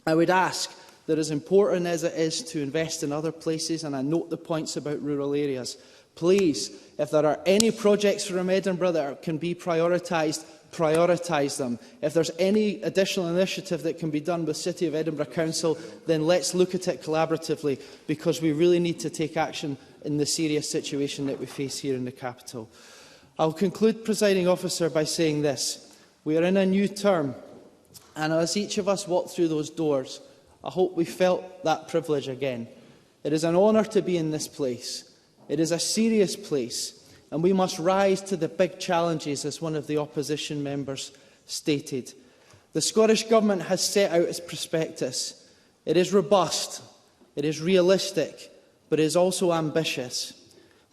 I would ask that, as important as it is to invest in other places, and I note the points about rural areas, please, if there are any projects from Edinburgh that can be prioritised, prioritise them. If there's any additional initiative that can be done with City of Edinburgh Council, then let's look at it collaboratively, because we really need to take action in the serious situation that we face here in the capital. I'll conclude, Presiding Officer, by saying this. We are in a new term, and as each of us walk through those doors, I hope we felt that privilege again. It is an honour to be in this place. It is a serious place. and we must rise to the big challenges, as one of the opposition members stated. The Scottish Government has set out its prospectus. It is robust, it is realistic, but it is also ambitious.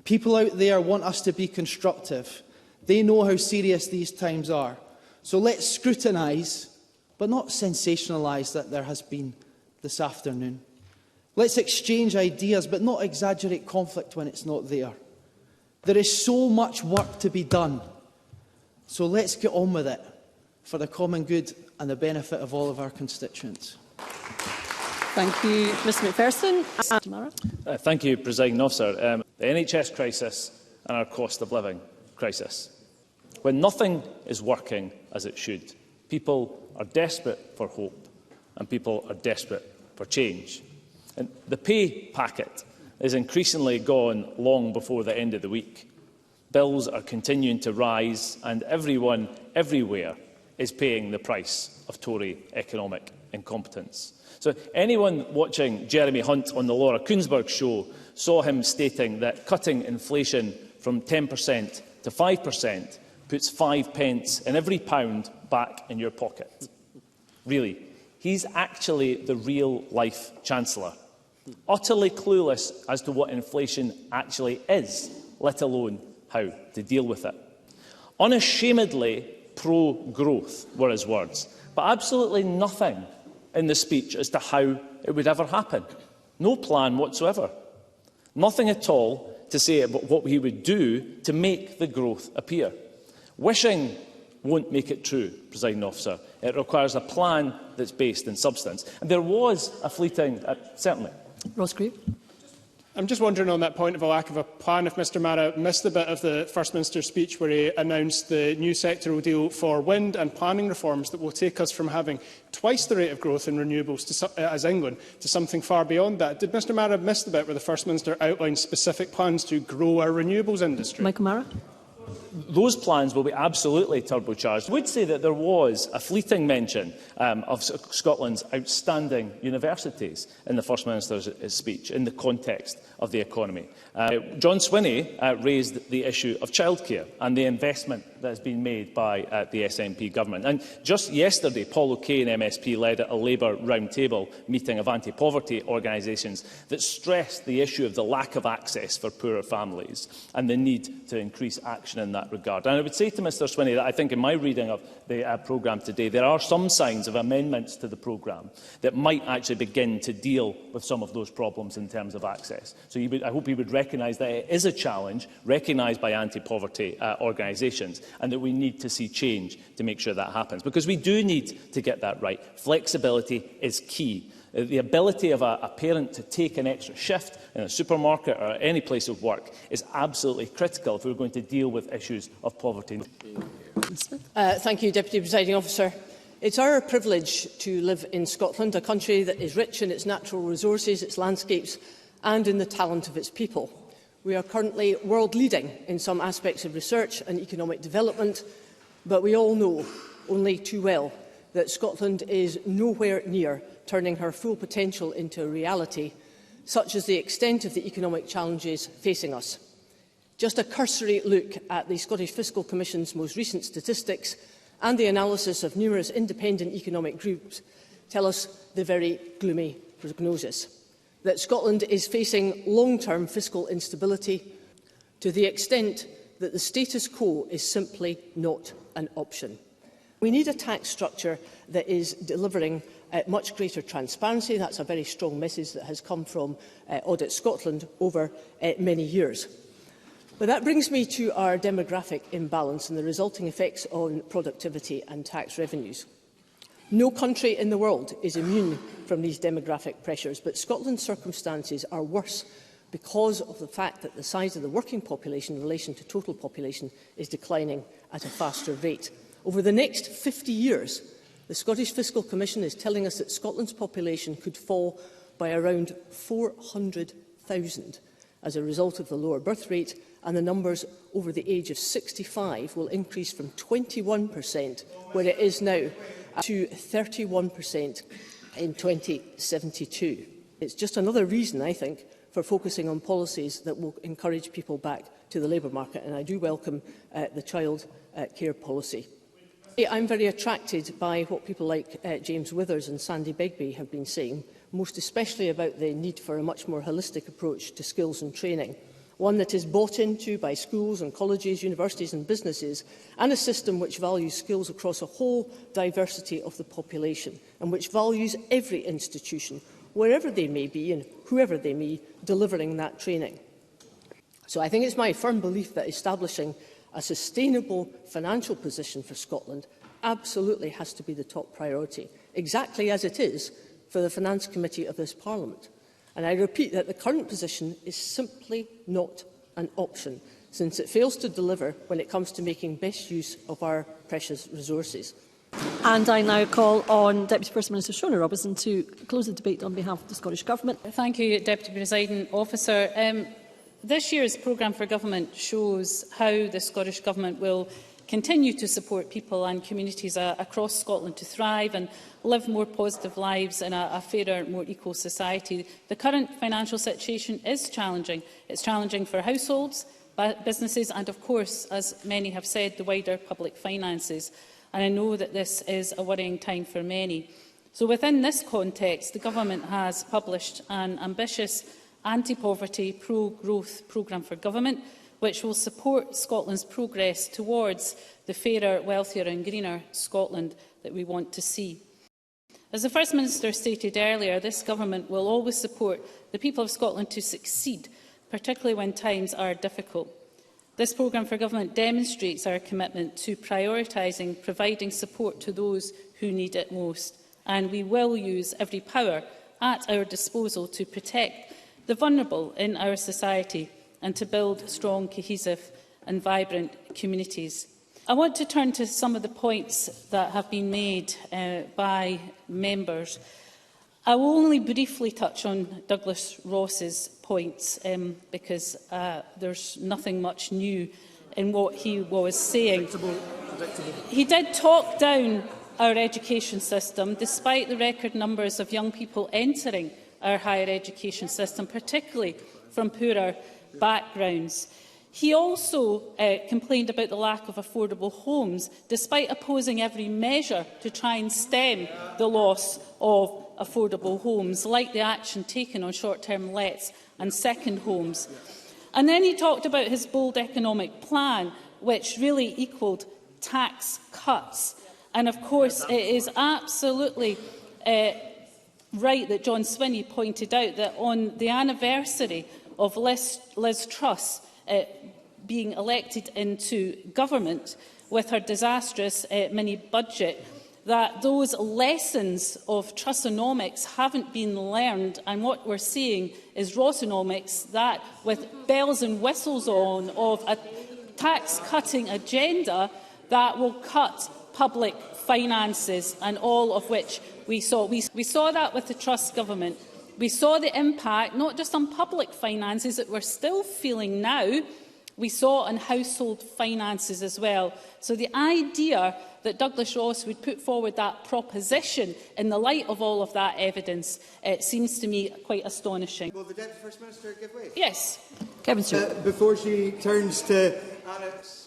People out there want us to be constructive. They know how serious these times are. So let's scrutinise, but not sensationalise that there has been this afternoon. Let's exchange ideas, but not exaggerate conflict when it's not there. There is so much work to be done. So let's get on with it for the common good and the benefit of all of our constituents. Thank you, Mr McPherson. Thank you, Presiding Officer. The NHS crisis and our cost of living crisis. When nothing is working as it should, people are desperate for hope and people are desperate for change. And the pay packet is increasingly gone long before the end of the week. Bills are continuing to rise and everyone, everywhere, is paying the price of Tory economic incompetence. So anyone watching Jeremy Hunt on the Laura Kuenssberg show saw him stating that cutting inflation from 10% to 5% puts 5 pence in every pound back in your pocket. Really, he's actually the real-life Chancellor, utterly clueless as to what inflation actually is, let alone how to deal with it. Unashamedly pro-growth were his words, but absolutely nothing in the speech as to how it would ever happen. No plan whatsoever. Nothing at all to say about what he would do to make the growth appear. Wishing won't make it true, Presiding Officer. It requires a plan that's based in substance. And there was a fleeting, certainly. Ross Grieve. I'm just wondering on that point of a lack of a plan, if Mr Mara missed the bit of the First Minister's speech where he announced the new sectoral deal for wind and planning reforms that will take us from having twice the rate of growth in renewables as England to something far beyond that. Did Mr Mara miss the bit where the First Minister outlined specific plans to grow our renewables industry? Michael Mara. Those plans will be absolutely turbocharged. I would say that there was a fleeting mention of Scotland's outstanding universities in the First Minister's speech in the context of the economy. John Swinney raised the issue of childcare and the investment that has been made by the SNP government. And just yesterday, Paul O'Kane, MSP, led a Labour roundtable meeting of anti-poverty organisations that stressed the issue of the lack of access for poorer families and the need to increase action in that regard. And I would say to Mr Swinney that I think in my reading of the programme today, there are some signs of amendments to the programme that might actually begin to deal with some of those problems in terms of access. So I hope he would recognise that it is a challenge recognised by anti-poverty organisations and that we need to see change to make sure that happens. Because we do need to get that right. Flexibility is key. The ability of a parent to take an extra shift in a supermarket or any place of work is absolutely critical if we're going to deal with issues of poverty. Thank you, Deputy Presiding Officer. It's our privilege to live in Scotland, a country that is rich in its natural resources, its landscapes and in the talent of its people. We are currently world-leading in some aspects of research and economic development, but we all know only too well that Scotland is nowhere near turning her full potential into a reality, such as the extent of the economic challenges facing us. Just a cursory look at the Scottish Fiscal Commission's most recent statistics and the analysis of numerous independent economic groups tell us the very gloomy prognosis that Scotland is facing long-term fiscal instability to the extent that the status quo is simply not an option. We need a tax structure that is delivering much greater transparency. That's a very strong message that has come from Audit Scotland over many years. But that brings me to our demographic imbalance and the resulting effects on productivity and tax revenues. No country in the world is immune from these demographic pressures, but Scotland's circumstances are worse because of the fact that the size of the working population in relation to total population is declining at a faster rate. Over the next 50 years, the Scottish Fiscal Commission is telling us that Scotland's population could fall by around 400,000 as a result of the lower birth rate, and the numbers over the age of 65 will increase from 21%, where it is now, to 31% in 2072. It's just another reason, I think, for focusing on policies that will encourage people back to the labour market, and I do welcome the child care policy. I'm very attracted by what people like James Withers and Sandy Begbie have been saying, most especially about the need for a much more holistic approach to skills and training, one that is bought into by schools and colleges, universities and businesses, and a system which values skills across a whole diversity of the population, and which values every institution, wherever they may be and whoever they may be, delivering that training. So I think it's my firm belief that establishing a sustainable financial position for Scotland absolutely has to be the top priority, exactly as it is for the Finance Committee of this Parliament. And I repeat that the current position is simply not an option, since it fails to deliver when it comes to making best use of our precious resources. And I now call on Deputy First Minister Shona Robertson to close the debate on behalf of the Scottish Government. Thank you, Deputy Presiding Officer. This year's programme for government shows how the Scottish Government will continue to support people and communities across Scotland to thrive and live more positive lives in a fairer, more equal society. The current financial situation is challenging. It's challenging for households, businesses and, of course, as many have said, the wider public finances. And I know that this is a worrying time for many. So within this context, the Government has published an ambitious anti-poverty, pro-growth programme for government, which will support Scotland's progress towards the fairer, wealthier and greener Scotland that we want to see. As the First Minister stated earlier, this Government will always support the people of Scotland to succeed, particularly when times are difficult. This programme for government demonstrates our commitment to prioritising providing support to those who need it most, and we will use every power at our disposal to protect the vulnerable in our society and to build strong, cohesive and vibrant communities. I want to turn to some of the points that have been made by members. I will only briefly touch on Douglas Ross's points because there's nothing much new in what he was saying. He did talk down our education system, despite the record numbers of young people entering our higher education system, particularly from poorer backgrounds. He also complained about the lack of affordable homes, despite opposing every measure to try and stem the loss of affordable homes, like the action taken on short-term lets and second homes. And then he talked about his bold economic plan, which really equalled tax cuts. And of course, it is absolutely right that John Swinney pointed out that on the anniversary of Liz Truss being elected into government with her disastrous mini-budget, that those lessons of Trussonomics haven't been learned, and what we're seeing is Rossonomics, that with bells and whistles on of a tax-cutting agenda that will cut public finances, and all of which we saw. We saw that with the Truss government. We saw the impact, not just on public finances that we're still feeling now, we saw on household finances as well. So the idea that Douglas Ross would put forward that proposition in the light of all of that evidence seems to me quite astonishing. Will the Deputy First Minister give way? Yes. Kevin Stewart. Before she turns to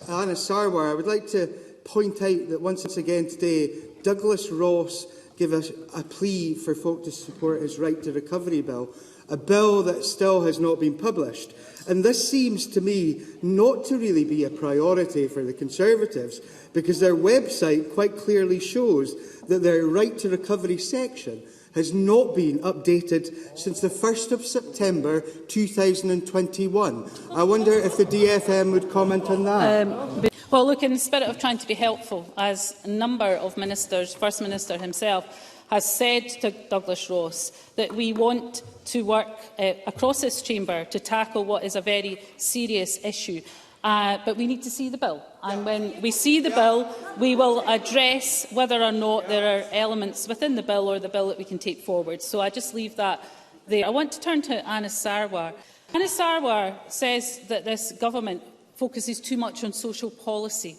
Anna Sarwar, I would like to point out that once again today, Douglas Ross gave us a plea for folk to support his right to recovery bill, a bill that still has not been published. And this seems to me not to really be a priority for the Conservatives, because their website quite clearly shows that their right to recovery section has not been updated since the 1st of September 2021. I wonder if the DFM would comment on that. Well, look, in the spirit of trying to be helpful, as a number of ministers, First Minister himself has said to Douglas Ross that we want to work across this chamber to tackle what is a very serious issue. But we need to see the bill. And when we see the bill, we will address whether or not there are elements within the bill or the bill that we can take forward. So I just leave that there. I want to turn to Anna Sarwar. Anna Sarwar says that this government focuses too much on social policy.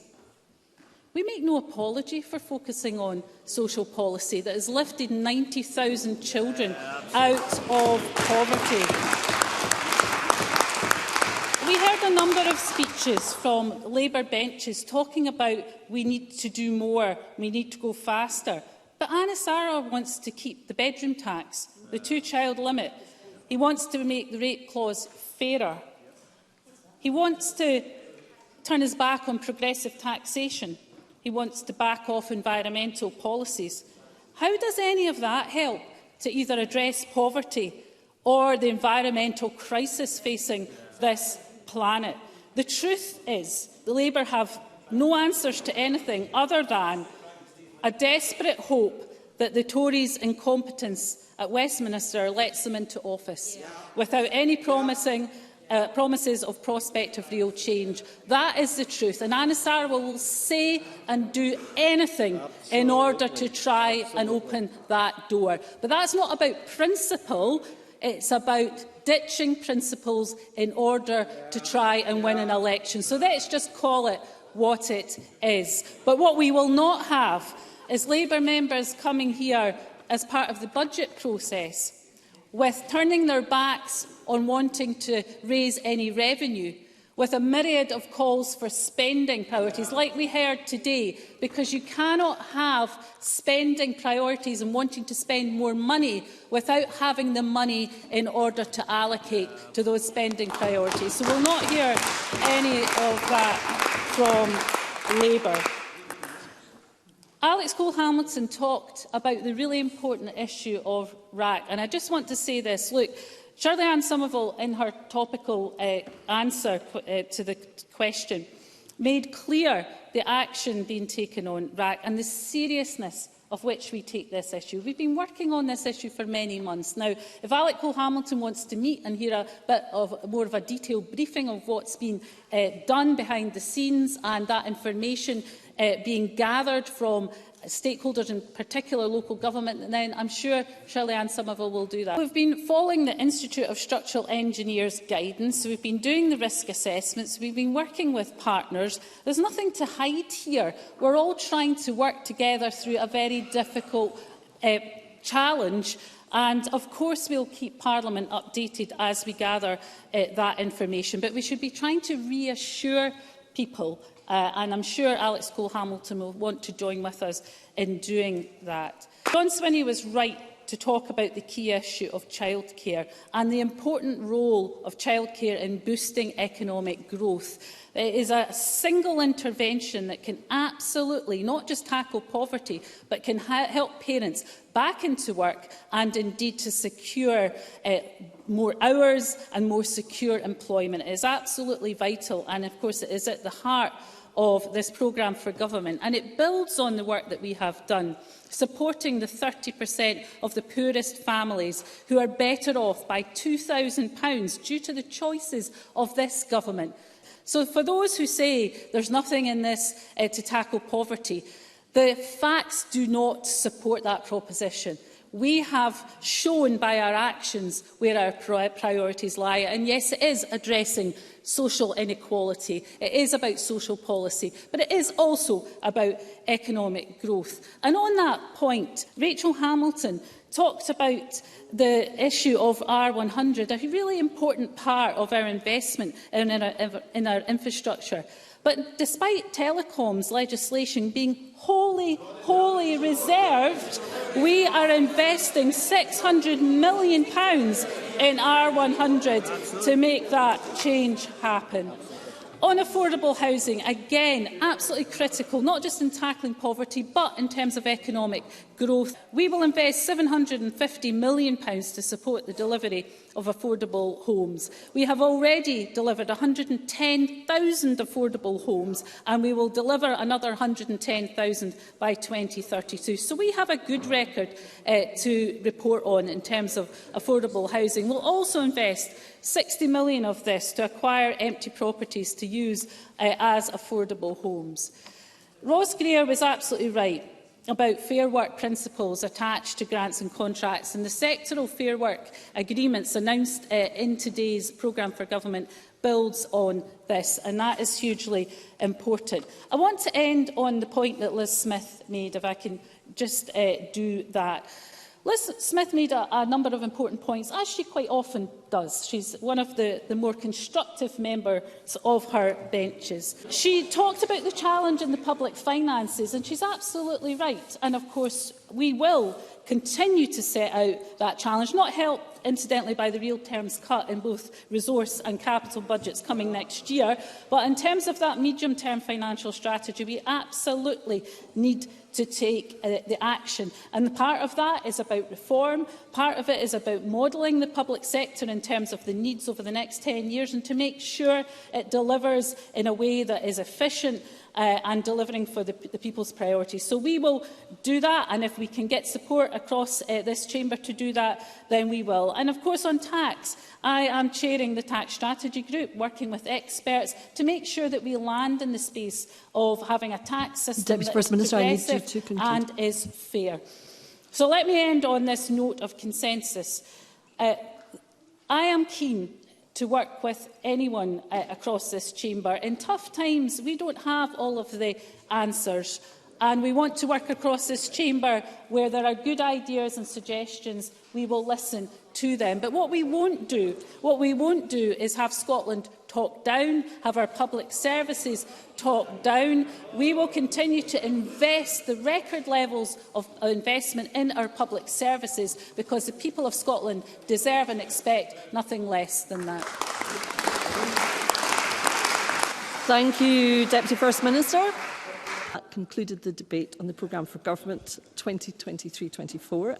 We make no apology for focusing on social policy that has lifted 90,000 children out of poverty. We heard a number of speeches from Labour benches talking about we need to do more, we need to go faster. But Anna Sarwar wants to keep the bedroom tax, the two-child limit. He wants to make the rape clause fairer. He wants to turn his back on progressive taxation. He wants to back off environmental policies. How does any of that help to either address poverty or the environmental crisis facing this planet? The truth is that Labour have no answers to anything other than a desperate hope that the Tories' incompetence at Westminster lets them into office without any promises of prospective real change. That is the truth. And Anna Sarwar will say and do anything in order to try and open that door. But that's not about principle. It's about ditching principles in order to try and win an election. So let's just call it what it is. But what we will not have is Labour members coming here as part of the budget process with turning their backs on wanting to raise any revenue, with a myriad of calls for spending priorities, like we heard today, because you cannot have spending priorities and wanting to spend more money without having the money in order to allocate to those spending priorities. So we'll not hear any of that from Labour. Alex Cole-Hamilton talked about the really important issue of RAC, and I just want to say this. Look, Shirley-Anne Somerville, in her topical answer to the question, made clear the action being taken on RAC and the seriousness of which we take this issue. We've been working on this issue for many months. Now, if Alex Cole-Hamilton wants to meet and hear a bit of more of a detailed briefing of what's been done behind the scenes and that information being gathered from stakeholders, in particular local government, and then I'm sure Shirley-Anne Somerville will do that. We've been following the Institute of Structural Engineers' guidance. We've been doing the risk assessments. We've been working with partners. There's nothing to hide here. We're all trying to work together through a very difficult challenge. And, of course, we'll keep Parliament updated as we gather that information. But we should be trying to reassure people and I'm sure Alex Cole-Hamilton will want to join with us in doing that. John Swinney was right to talk about the key issue of childcare and the important role of childcare in boosting economic growth. It is a single intervention that can absolutely not just tackle poverty, but can help parents back into work and indeed to secure more hours and more secure employment. It is absolutely vital, and of course it is at the heart of this programme for government, and it builds on the work that we have done, supporting the 30% of the poorest families who are better off by £2,000 due to the choices of this government. So for those who say there's nothing in this to tackle poverty, the facts do not support that proposition. We have shown by our actions where our priorities lie, and yes, it is addressing social inequality, it is about social policy, but it is also about economic growth. And on that point, Rachel Hamilton talked about the issue of R100, a really important part of our investment in our infrastructure. But despite telecoms legislation being wholly reserved, we are investing £600 million in R100 to make that change happen. On affordable housing, again, absolutely critical, not just in tackling poverty, but in terms of economic growth. We will invest £750 million to support the delivery of affordable homes. We have already delivered 110,000 affordable homes, and we will deliver another 110,000 by 2032. So we have a good record to report on in terms of affordable housing. We'll also invest £60 million of this to acquire empty properties to use as affordable homes. Ross Greer was absolutely right about fair work principles attached to grants and contracts, and the sectoral fair work agreements announced in today's programme for government builds on this, and that is hugely important. I want to end on the point that Liz Smith made, if I can just do that. Liz Smith made a number of important points, as she quite often does. She's one of the more constructive members of her benches. She talked about the challenge in the public finances, and she's absolutely right. And of course, we will continue to set out that challenge, not helped, incidentally, by the real terms cut in both resource and capital budgets coming next year. But in terms of that medium-term financial strategy, we absolutely need to take the action. And part of that is about reform. Part of it is about modelling the public sector in terms of the needs over the next 10 years and to make sure it delivers in a way that is efficient and delivering for the people's priorities. So we will do that, and if we can get support across this chamber to do that, then we will. And of course, on tax, I am chairing the tax strategy group, working with experts to make sure that we land in the space of having a tax system that is progressive and is fair. So let me end on this note of consensus. I am keen to work with anyone across this chamber. In tough times, we don't have all of the answers, and we want to work across this chamber where there are good ideas and suggestions. We will listen to them. But what we won't do is have Scotland talked down, have our public services talked down. We will continue to invest the record levels of investment in our public services because the people of Scotland deserve and expect nothing less than that. Thank you, Deputy First Minister. That concluded the debate on the programme for government 2023-24.